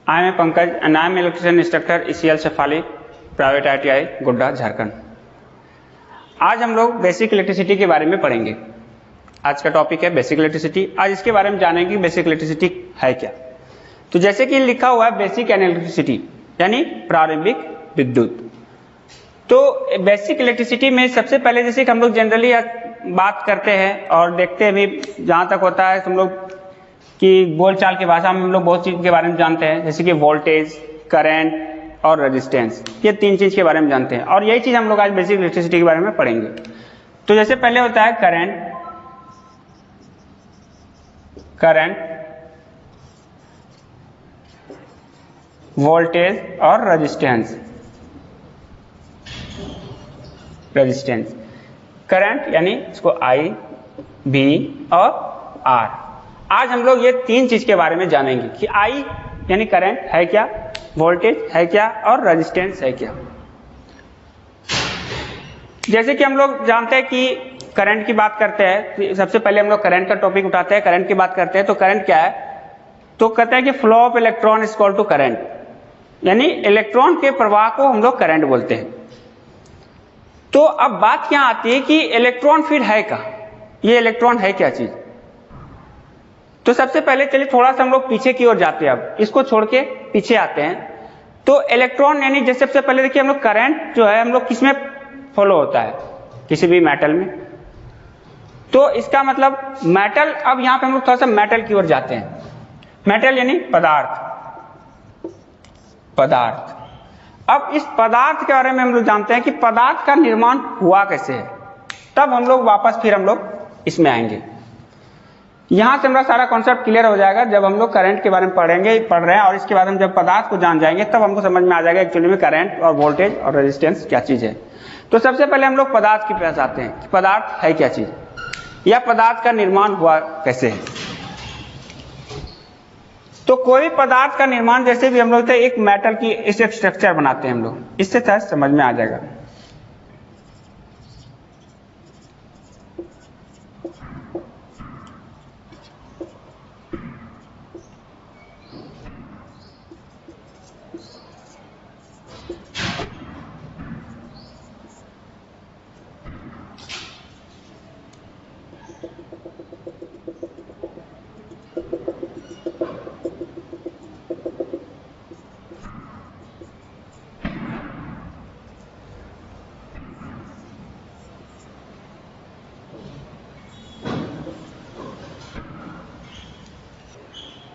I am Pankaj and I am electrician instructor ECL Shefali private ITI Godda Jharkhand. आज हम लोग basic electricity के बारे में पढ़ेंगे। आज का टॉपिक है बेसिक इलेक्ट्रिसिटी। आज इसके बारे में जानेंगे कि बेसिक इलेक्ट्रिसिटी है क्या। तो जैसे कि लिखा हुआ है बेसिक इलेक्ट्रिसिटी यानी प्रारंभिक विद्युत। तो बेसिक इलेक्ट्रिसिटी में सबसे पहले जैसे कि हम लोग जनरली बात करते हैं और देखते हैं भी, जहाँ तक होता है हम लोग कि बोलचाल की भाषा में हम लोग बहुत चीज के बारे में जानते हैं, जैसे कि वोल्टेज, करंट और रेजिस्टेंस, ये तीन चीज के बारे में जानते हैं। और यही चीज हम लोग आज बेसिक इलेक्ट्रिसिटी के बारे में पढ़ेंगे। तो जैसे पहले होता है करंट, वोल्टेज और रेजिस्टेंस। करंट यानी इसको I, V और R। आज हम लोग ये तीन चीज के बारे में जानेंगे कि I यानी करंट है क्या, वोल्टेज है क्या और रेजिस्टेंस है क्या। जैसे कि हम लोग जानते हैं कि करंट की बात करते हैं, सबसे पहले हम लोग करंट का टॉपिक उठाते हैं, करंट की बात करते हैं। तो करंट क्या है? तो कहते हैं कि flow of electron is equal to current, यानी इलेक्ट्रॉन के प्रवाह को हम लोग करंट बोलते हैं। तो अब बात क्या आती है कि इलेक्ट्रॉन फिर है क्या, ये इलेक्ट्रॉन है क्या चीज। तो सबसे पहले चलिए थोड़ा सा हम लोग पीछे की ओर जाते हैं, अब इसको छोड़ के पीछे आते हैं। तो इलेक्ट्रॉन यानी जैसे सबसे पहले देखिए हम लोग करंट जो है हम लोग किसमें फॉलो होता है, किसी भी मेटल में। तो इसका मतलब मेटल, अब यहां पे हम लोग थोड़ा सा मेटल की ओर जाते हैं। मेटल यानी पदार्थ। अब इस पदार्थ के बारे में हम लोग जानते हैं कि पदार्थ का निर्माण हुआ कैसे है, तब हम लोग वापस फिर हम लोग इसमें आएंगे। यहां से हमारा सारा कॉन्सेप्ट क्लियर हो जाएगा जब हम लोग करंट के बारे में पढ़ रहे हैं, और इसके बाद हम जब पदार्थ को जान जाएंगे तब हमको समझ में आ जाएगा एक्चुअली में करंट और वोल्टेज और रेजिस्टेंस क्या चीज है। तो सबसे पहले हम लोग पदार्थ के पास आते हैं कि पदार्थ है क्या चीज, या पदार्थ का निर्माण हुआ कैसे है। तो कोई पदार्थ का निर्माण, जैसे भी हम लोग एक मेटल की इस एक स्ट्रक्चर बनाते हैं हम लोग, इससे समझ में आ जाएगा।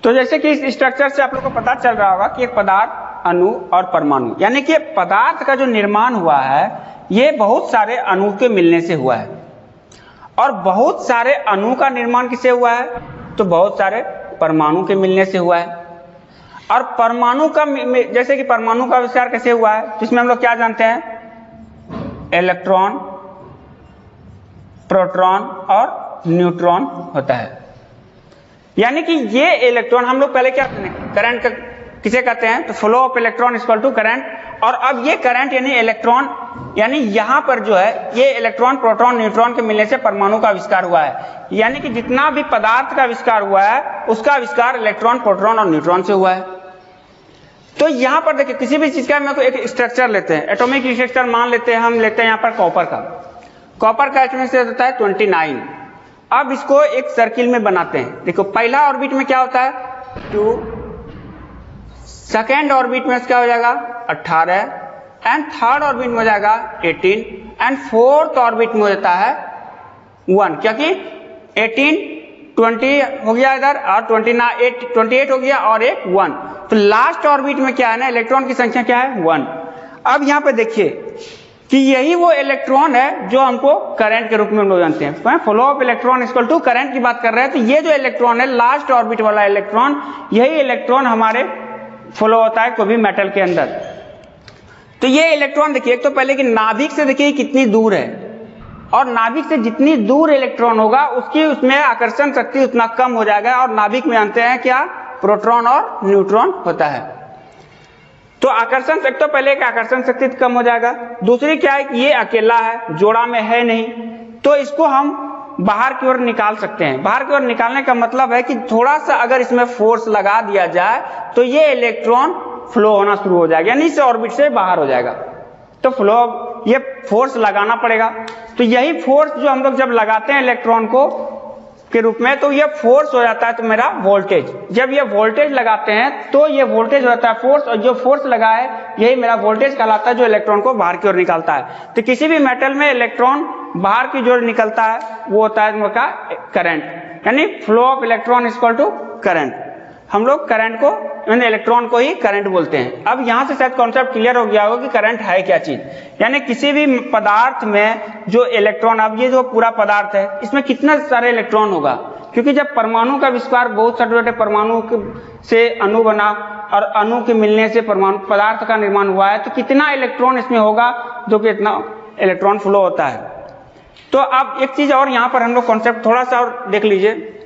तो जैसे कि इस स्ट्रक्चर से आप लोग को पता चल रहा होगा कि एक पदार्थ, अणु और परमाणु, यानी कि पदार्थ का जो निर्माण हुआ है ये बहुत सारे अणु के मिलने से हुआ है। और बहुत सारे अणु का निर्माण किससे हुआ है? तो बहुत सारे परमाणु के मिलने से हुआ है। और परमाणु का, जैसे कि परमाणु का आविष्कार कैसे हुआ है, जिसमें हम लोग क्या जानते हैं, इलेक्ट्रॉन, प्रोटॉन और न्यूट्रॉन होता है। यानी कि ये इलेक्ट्रॉन हम लोग पहले क्या करंट किसे कहते हैं, तो flow of electron equal to current. और अब ये करंट यानी इलेक्ट्रॉन, यानी यहां पर जो है ये इलेक्ट्रॉन, प्रोटॉन, न्यूट्रॉन के मिलने से परमाणु का आविष्कार हुआ है। यानी कि जितना भी पदार्थ का आविष्कार हुआ है उसका आविष्कार इलेक्ट्रॉन, प्रोटॉन और न्यूट्रॉन से हुआ है। तो यहां पर देखिए किसी भी चीज का मैं तो एक स्ट्रक्चर लेते हैं, एटॉमिक स्ट्रक्चर मान लेते हैं, हम लेते हैं यहाँ पर कॉपर का एटॉमिक स्ट्रक्चर होता है 29। अब इसको एक सर्किल में बनाते हैं। देखो पहला ऑर्बिट में क्या होता है 2, सेकेंड ऑर्बिट में क्या हो जाएगा 18, एंड थर्ड ऑर्बिट में हो जाएगा 18, एंड फोर्थ ऑर्बिट में हो जाता है 1, क्योंकि 18 20 हो गया इधर, और 28 हो गया और एक 1। तो लास्ट ऑर्बिट में क्या है ना, इलेक्ट्रॉन की संख्या क्या है 1। अब यहां पे देखिए कि यही वो इलेक्ट्रॉन है जो हमको करंट के रूप में हम लोग जानते हैं। Flow of electron equal to current की बात कर रहे हैं। तो ये जो इलेक्ट्रॉन है, लास्ट ऑर्बिट वाला इलेक्ट्रॉन, यही इलेक्ट्रॉन हमारे फ्लो होता है कोई भी मेटल के अंदर। तो ये इलेक्ट्रॉन देखिए, एक तो पहले कि नाभिक से देखिए कितनी दूर है, और नाभिक से जितनी दूर इलेक्ट्रॉन होगा उसकी उसमें आकर्षण शक्ति उतना कम हो जाएगा। और नाभिक में जानते हैं क्या, प्रोटॉन और न्यूट्रॉन होता है। तो आकर्षण शक्ति, तो पहले एक आकर्षण शक्ति कम हो जाएगा। दूसरी क्या है कि ये अकेला है, जोड़ा में है नहीं, तो इसको हम बाहर की ओर निकाल सकते हैं। बाहर की ओर निकालने का मतलब है कि थोड़ा सा अगर इसमें फोर्स लगा दिया जाए तो ये इलेक्ट्रॉन फ्लो होना शुरू हो जाएगा, यानी इस ऑर्बिट से बाहर हो जाएगा। तो फ्लो, ये फोर्स लगाना पड़ेगा। तो यही फोर्स जो हम लोग जब लगाते हैं इलेक्ट्रॉन को के रूप में, तो ये फोर्स हो जाता है तो मेरा वोल्टेज। जब ये वोल्टेज लगाते हैं तो ये वोल्टेज होता है फोर्स, और जो फोर्स लगा है यही मेरा वोल्टेज कहलाता है, जो इलेक्ट्रॉन को बाहर की ओर निकालता है। तो किसी भी मेटल में इलेक्ट्रॉन बाहर की ओर निकलता है वो होता है उनका करंट, यानी flow of electron is equal to current. हम लोग करंट को, यानी इलेक्ट्रॉन को ही करंट बोलते हैं। अब यहां से शायद कॉन्सेप्ट क्लियर हो गया होगा कि करंट है क्या चीज। यानी किसी भी पदार्थ में जो इलेक्ट्रॉन, अब ये जो पूरा पदार्थ है इसमें कितना सारे इलेक्ट्रॉन होगा, क्योंकि जब परमाणु का विस्तार, बहुत छोटे छोटे परमाणु से अणु बना और अणु के मिलने से परमाणु पदार्थ का निर्माण हुआ है, तो कितना इलेक्ट्रॉन इसमें होगा, जो कि इतना इलेक्ट्रॉन फ्लो होता है। तो अब एक चीज और यहाँ पर हम लोग कॉन्सेप्ट थोड़ा सा और देख लीजिए।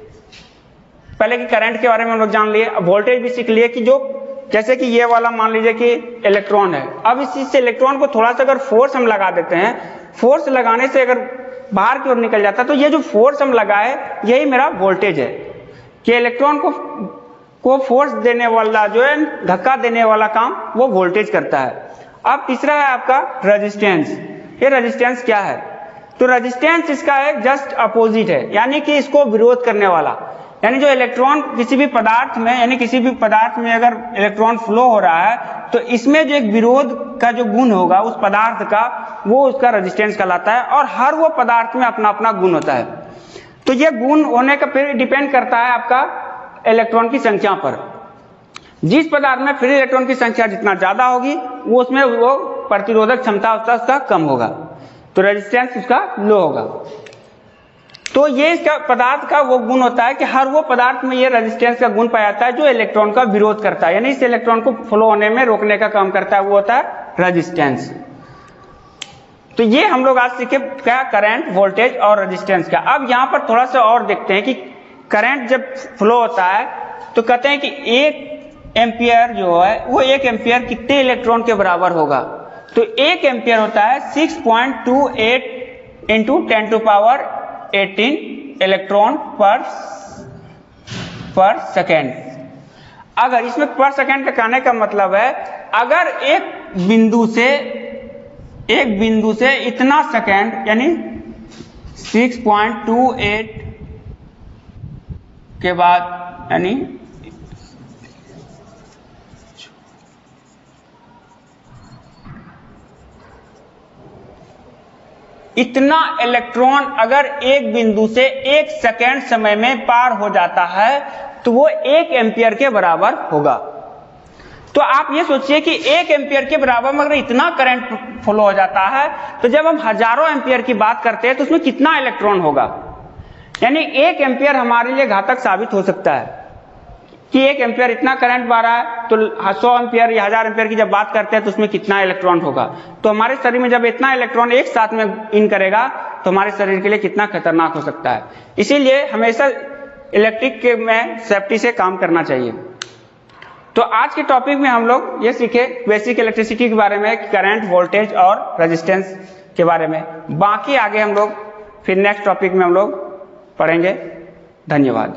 पहले कि करंट के बारे में हम लोग जान लिए, अब वोल्टेज भी सीख लिए कि जो, जैसे कि ये वाला मान लीजिए कि इलेक्ट्रॉन है। अब इस चीज से इलेक्ट्रॉन को थोड़ा सा अगर फोर्स हम लगा देते हैं, फोर्स लगाने से अगर बाहर की ओर निकल जाता है, तो ये जो फोर्स हम लगाए यही मेरा वोल्टेज है, कि इलेक्ट्रॉन को फोर्स देने वाला जो है, धक्का देने वाला काम वो वोल्टेज करता है। अब तीसरा है आपका रेजिस्टेंस। ये रेजिस्टेंस क्या है? तो रेजिस्टेंस इसका एक जस्ट अपोजिट है, यानी कि इसको विरोध करने वाला। यानी जो इलेक्ट्रॉन किसी भी पदार्थ में, यानी किसी भी पदार्थ में अगर इलेक्ट्रॉन फ्लो हो रहा है, तो इसमें जो एक विरोध का जो गुण होगा उस पदार्थ का, वो उसका रेजिस्टेंस कहलाता है। और हर वो पदार्थ में अपना अपना गुण होता है। तो ये गुण होने का फिर डिपेंड करता है आपका इलेक्ट्रॉन की संख्या पर। जिस पदार्थ में फ्री इलेक्ट्रॉन की संख्या जितना ज्यादा होगी, वो उसमें वो प्रतिरोधक क्षमता उसका कम होगा, तो रेजिस्टेंस उसका लो होगा। तो ये इसका पदार्थ का वो गुण होता है कि हर वो पदार्थ में ये रेजिस्टेंस का गुण पाया जाता है जो इलेक्ट्रॉन का विरोध करता है, यानी इस इलेक्ट्रॉन को फ्लो होने में रोकने का काम करता है, वो होता है रेजिस्टेंस। तो ये हम लोग आज सीखे क्या, करंट, वोल्टेज और रेजिस्टेंस का। अब यहाँ पर थोड़ा सा और देखते हैं कि करंट जब फ्लो होता है तो कहते हैं कि 1 एम्पियर जो है वो 1 एम्पियर कितने इलेक्ट्रॉन के बराबर होगा? तो 1 एम्पियर होता है 6.28 इंटू 10⁻18 इलेक्ट्रॉन पर सेकेंड। अगर इसमें पर सेकेंड का कहने का मतलब है, अगर एक बिंदु से इतना सेकेंड, यानी 6.28 के बाद, यानी इतना इलेक्ट्रॉन अगर एक बिंदु से 1 सेकेंड समय में पार हो जाता है तो वो 1 एम्पियर के बराबर होगा। तो आप ये सोचिए कि 1 एम्पियर के बराबर में अगर इतना करंट फ्लो हो जाता है, तो जब हम हजारों एम्पियर की बात करते हैं तो उसमें कितना इलेक्ट्रॉन होगा? यानी 1 एम्पियर हमारे लिए घातक साबित हो सकता है कि 1 एम्पियर इतना करंट बह रहा है, तो 100 एम्पियर या 1000 एम्पियर की जब बात करते हैं तो उसमें कितना इलेक्ट्रॉन होगा। तो हमारे शरीर में जब इतना इलेक्ट्रॉन एक साथ में इन करेगा तो हमारे शरीर के लिए कितना खतरनाक हो सकता है। इसीलिए हमेशा इलेक्ट्रिक के में सेफ्टी से काम करना चाहिए। तो आज के टॉपिक में हम लोग ये सीखे बेसिक इलेक्ट्रिसिटी के बारे में, करंट, वोल्टेज और रेजिस्टेंस के बारे में। बाकी आगे हम लोग फिर नेक्स्ट टॉपिक में हम लोग पढ़ेंगे। धन्यवाद।